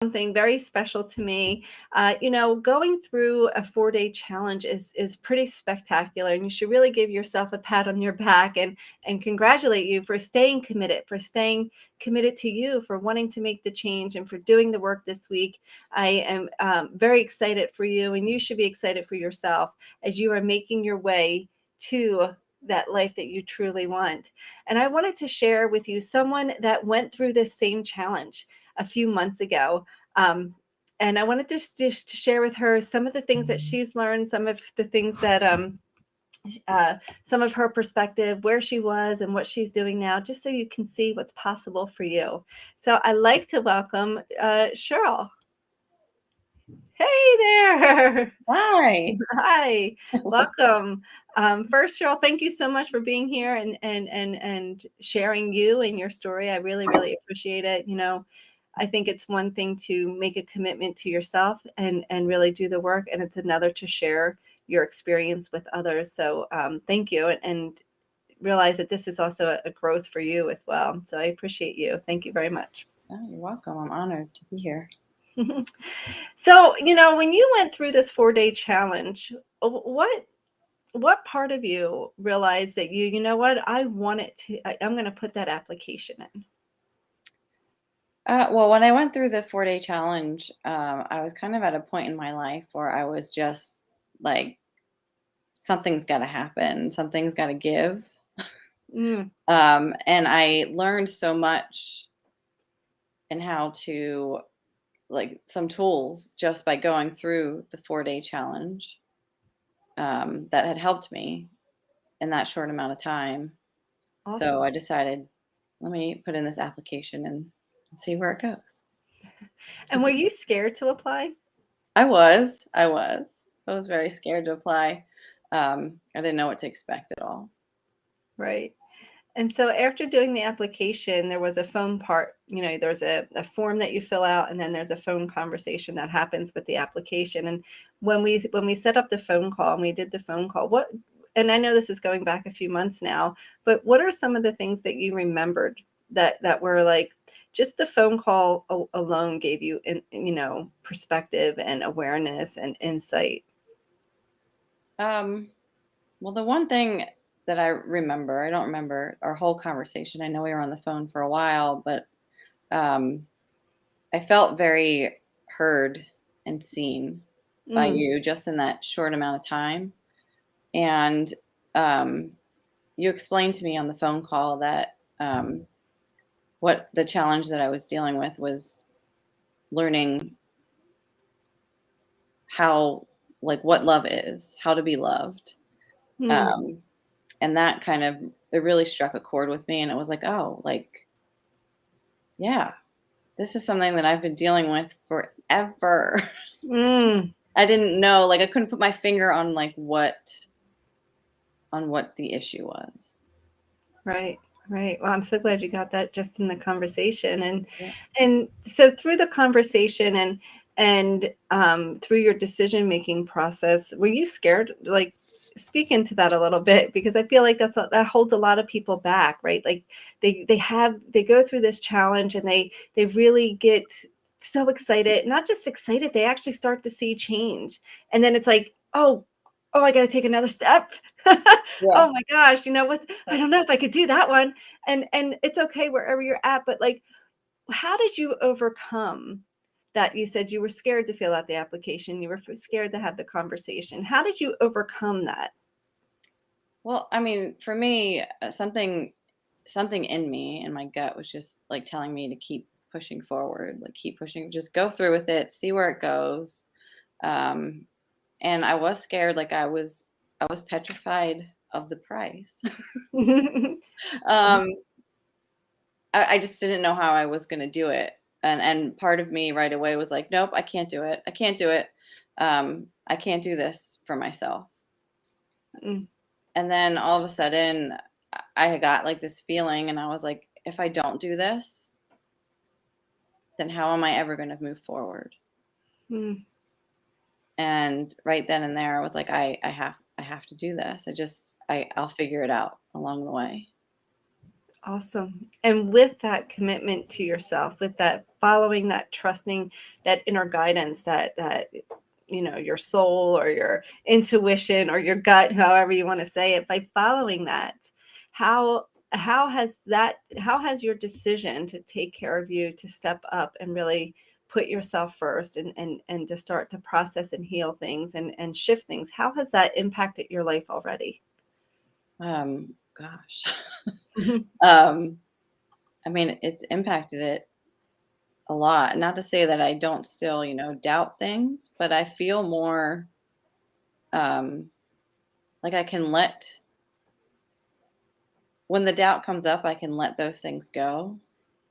something very special to me. Going through a 4-day challenge is pretty spectacular, and you should really give yourself a pat on your back and congratulate you for staying committed to you, for wanting to make the change, and for doing the work this week. I am very excited for you, and you should be excited for yourself as you are making your way to that life that you truly want. And I wanted to share with you someone that went through this same challenge a few months ago. Um, and I wanted to share with her some of the things that she's learned, some of the things that, some of her perspective, where she was and what she's doing now, just so you can see what's possible for you. So I'd like to welcome Cheryl. Hey there. Hi. Hi, welcome. First, Cheryl, thank you so much for being here and sharing you and your story. I really, really appreciate it. I think it's one thing to make a commitment to yourself and really do the work, and it's another to share your experience with others. So thank you, and realize that this is also a growth for you as well. So I appreciate you. Thank you very much. Oh, you're welcome. I'm honored to be here. So, when you went through this 4-day challenge, what part of you realized that you know what, I want it to, I'm going to put that application in? Well, when I went through the 4-day challenge, I was kind of at a point in my life where I was just like, something's got to happen, something's got to give. Mm, And I learned so much in how to, like, some tools just by going through the 4-day challenge that had helped me in that short amount of time. So awesome. I decided, let me put in this application and see where it goes. And were you scared to apply? I was very scared to apply. I didn't know what to expect at all. Right. And so after doing the application, there was a phone part. There's a form that you fill out, and then there's a phone conversation that happens with the application. And when we set up the phone call and we did the phone call, and I know this is going back a few months now, but what are some of the things that you remembered that were like just the phone call alone gave you perspective and awareness and insight? Um, well, the one thing that I remember, I don't remember our whole conversation. I know we were on the phone for a while, but um, I felt very heard and seen by Mm, you just in that short amount of time. And um, you explained to me on the phone call that what the challenge that I was dealing with was learning how, like, what love is, how to be loved. mm, Um, and that kind of, it really struck a chord with me. And it was like, oh, like, yeah, this is something that I've been dealing with forever. mm. I didn't know, like, I couldn't put my finger on like what the issue was. Right, right. Well, I'm so glad you got that just in the conversation. And Yeah. and so through the conversation and through your decision making process, were you scared? Like, speak into that a little bit, because I feel like that holds a lot of people back, right? Like they go through this challenge and they really get so excited, not just excited, they actually start to see change. And then it's like, oh, I got to take another step. Yeah. Oh my gosh, what? I don't know if I could do that one. And it's okay wherever you're at, but like, how did you overcome that? You said you were scared to fill out the application, you were scared to have the conversation. How did you overcome that? Well, I mean, for me, something in me, in my gut, was just like telling me to keep pushing forward, like keep pushing, just go through with it, see where it goes. Um, and I was scared, like I was petrified of the price. um, I just didn't know how I was going to do it, and part of me right away was like, nope, I can't do it. I can't do it. I can't do this for myself. Mm, And then all of a sudden, I got like this feeling, and I was like, if I don't do this, then how am I ever going to move forward? mm. And right then and there, I was like, I have to do this. I'll figure it out along the way. Awesome. And with that commitment to yourself, with that following, that trusting, that inner guidance, that your soul or your intuition or your gut, however you want to say it, by following that, how how has your decision to take care of you, to step up and really put yourself first and to start to process and heal things and shift things, how has that impacted your life already? Gosh. Mhm. um, I mean, it's impacted it a lot. Not to say that I don't still, doubt things, but I feel more um, like I can let, when the doubt comes up, I can let those things go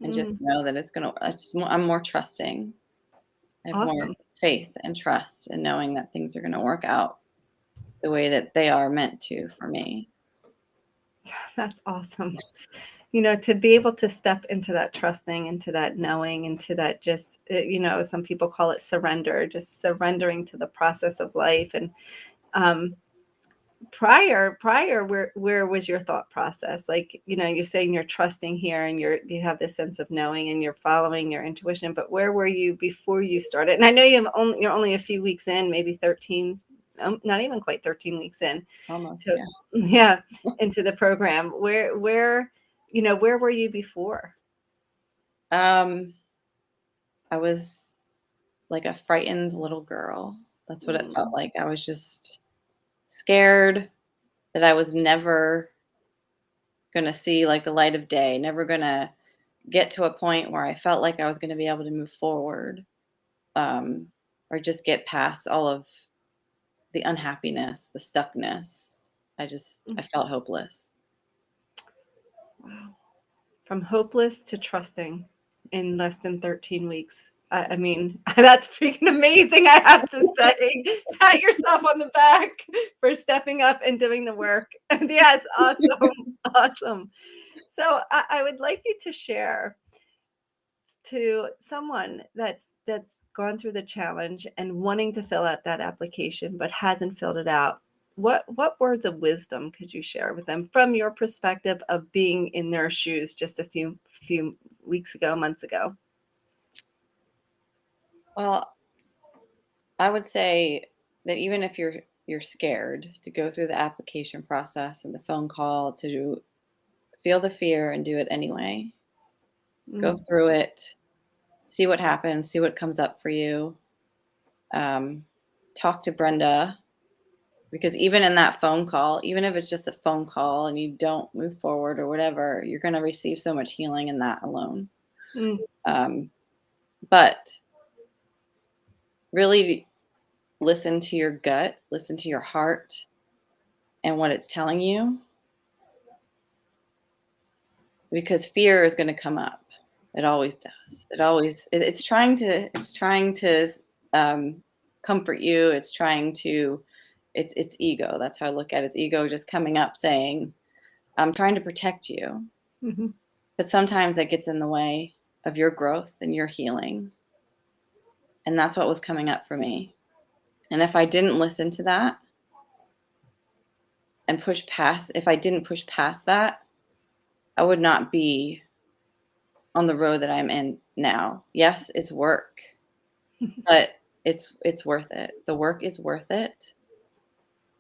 and just Mm, know that I'm more trusting. I have more awesome. faith and trust in knowing that things are going to work out the way that they are meant to for me. That's awesome. To be able to step into that trusting, into that knowing, into that just, some people call it surrender, just surrendering to the process of life. And um, prior, where was your thought process? Like, you're saying you're trusting here and you have this sense of knowing and you're following your intuition, but where were you before you started? And I know you're only a few weeks in, maybe 13, not even quite 13 weeks in. Almost, So yeah. yeah, into the program. Where were you before? Um, I was like a frightened little girl. That's what it felt Mm, like. I was just scared that I was never gonna see like the light of day, never gonna get to a point where I felt like I was gonna be able to move forward, um, or just get past all of the unhappiness, the stuckness. I mm, felt hopeless. wow. From hopeless to trusting in less than 13 weeks. I mean, that's freaking amazing, I have to say. Pat yourself on the back for stepping up and doing the work. Yes, awesome, awesome. So I would like you to share to someone that's gone through the challenge and wanting to fill out that application but hasn't filled it out, what words of wisdom could you share with them from your perspective of being in their shoes just a few weeks ago, months ago? Well, I would say that even if you're scared to go through the application process and the phone call, to feel the fear and do it anyway. Go Mm, through it, see what happens, see what comes up for you. Um, Talk to Brenda, because even in that phone call, even if it's just a phone call and you don't move forward or whatever, you're going to receive so much healing in that alone. mm, Um, but really listen to your gut, listen to your heart and what it's telling you, because fear is going to come up. It always does. It's trying to um, comfort you. It's ego. That's how I look at it. It's ego just coming up saying, I'm trying to protect you. mhm, But sometimes that gets in the way of your growth and your healing. And that's what was coming up for me. And if I didn't listen to that and if I didn't push past that, I would not be on the road that I'm in now. Yes, it's work, but it's worth it. The work is worth it.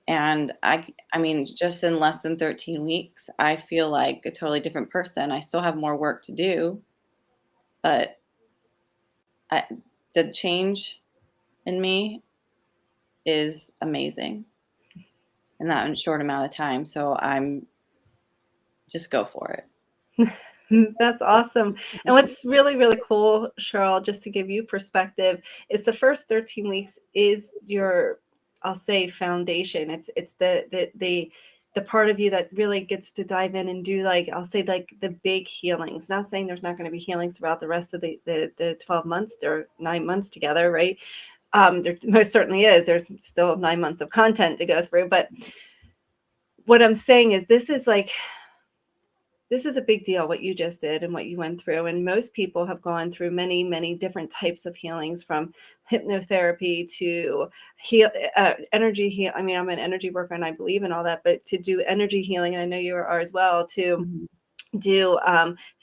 And I mean, just in less than 13 weeks, I feel like a totally different person. I still have more work to do, but I, the change in me is amazing in that short amount of time. So I'm just go for it. That's awesome. And what's really, really cool, Cheryl, just to give you perspective, is the first 13 weeks is your, I'll say, foundation. It's the part of you that really gets to dive in and do, like, I'll say, like, the big healings. Not saying there's not going to be healings throughout the rest of the 12 months or 9 months together, right? There most certainly is. There's still 9 months of content to go through, but what I'm saying is this is a big deal, what you just did and what you went through. And most people have gone through many, many different types of healings, from hypnotherapy to energy heal. I mean, I'm an energy worker and I believe in all that, but to do energy healing, and I know you are as well, to Mhm. do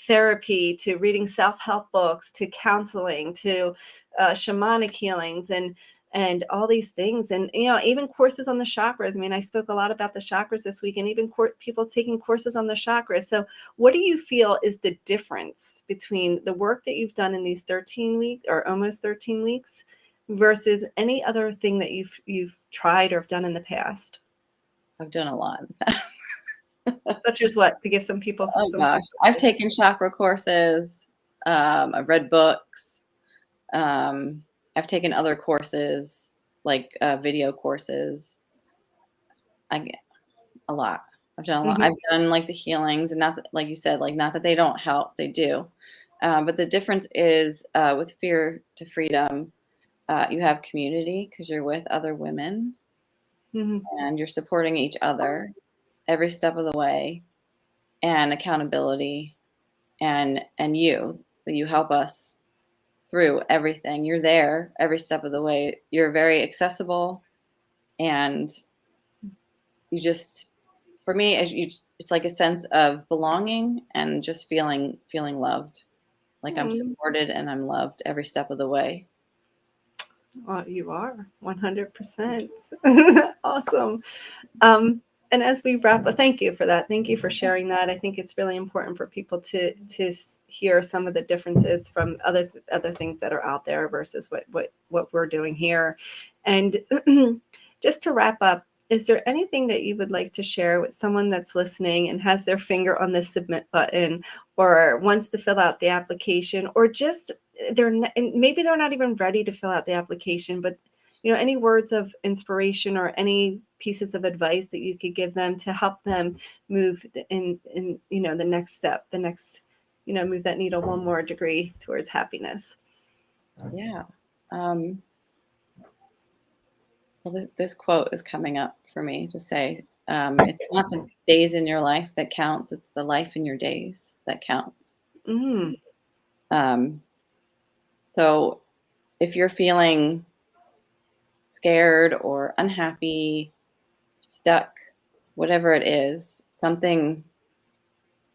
therapy, to reading self-help books, to counseling, to shamanic healings, and all these things, and even courses on the chakras. I mean, I spoke a lot about the chakras this week, and even people taking courses on the chakras. So what do you feel is the difference between the work that you've done in these 13 weeks, or almost 13 weeks, versus any other thing that you've tried or have done in the past? I've done a lot. Such as what, to give some people Oh some gosh, I've perspective? taken chakra courses. I've read books. Um, I've taken other courses, like video courses. I get a lot. I've done a lot. Hmm. I've done like the healings, and not that, like you said, like not that they don't help, they do. But the difference is with Fear to Freedom, you have community because you're with other women Hmm. and you're supporting each other every step of the way, and accountability, and you help us through everything. You're there every step of the way. You're very accessible, and you just, for me, as you, it's like a sense of belonging and just feeling loved. Like I'm supported and I'm loved every step of the way. Well, you are 100%. Awesome. And as we wrap up, thank you for that. Thank you for sharing that. I think it's really important for people to hear some of the differences from other things that are out there versus what we're doing here. And just to wrap up, is there anything that you would like to share with someone that's listening and has their finger on the submit button, or wants to fill out the application, or just and maybe they're not even ready to fill out the application, but any words of inspiration or any pieces of advice that you could give them to help them move in the next step, the next, move that needle one more degree towards happiness? Yeah. Um, well, this quote is coming up for me to say, it's not the days in your life that counts, it's the life in your days that counts. Mm, Um, so if you're feeling scared or unhappy, stuck, whatever it is, something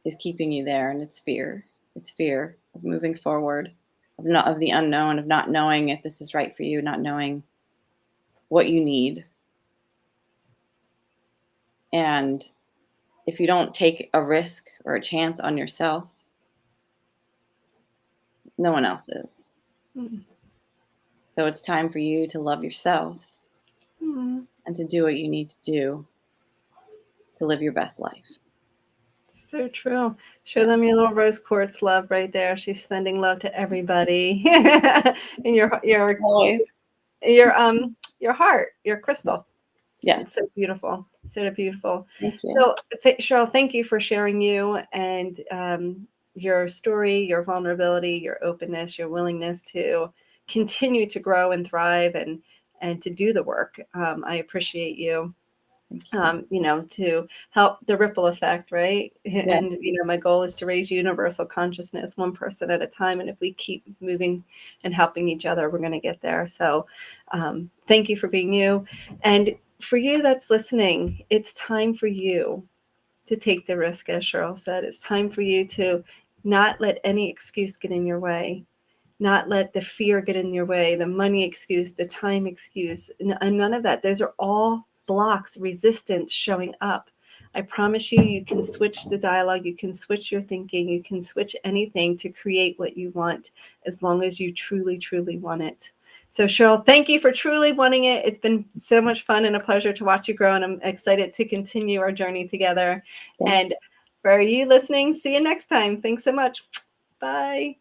is keeping you there, and it's fear. It's fear of moving forward, of the unknown, of not knowing if this is right for you, not knowing what you need. And if you don't take a risk or a chance on yourself, no one else is. mm, So it's time for you to love yourself mm. and to do what you need to do to live your best life. So true. Show Yeah. them your little rose quartz love right there. She's sending love to everybody. And Always. your heart, your Yeah. crystal. It's Yes. so beautiful. So beautiful. Thank you. So, Cheryl, thank you for sharing you and your story, your vulnerability, your openness, your willingness to continue to grow and thrive and to do the work. I appreciate you. Thank you. To help the ripple effect, right? Yeah. And my goal is to raise universal consciousness one person at a time. And if we keep moving and helping each other, we're going to get there. So, thank you for being you. And for you that's listening, it's time for you to take the risk, as Cheryl said. It's time for you to not let any excuse get in your way, not let the fear get in your way, the money excuse, the time excuse, and none of that. Those are all blocks, resistance showing up. I promise you, you can switch the dialogue, you can switch your thinking, you can switch anything to create what you want as long as you truly, truly want it. So, Cheryl, thank you for truly wanting it. It's been so much fun and a pleasure to watch you grow, and I'm excited to continue our journey together. Thank And for you listening, see you next time. Thanks so much. Bye.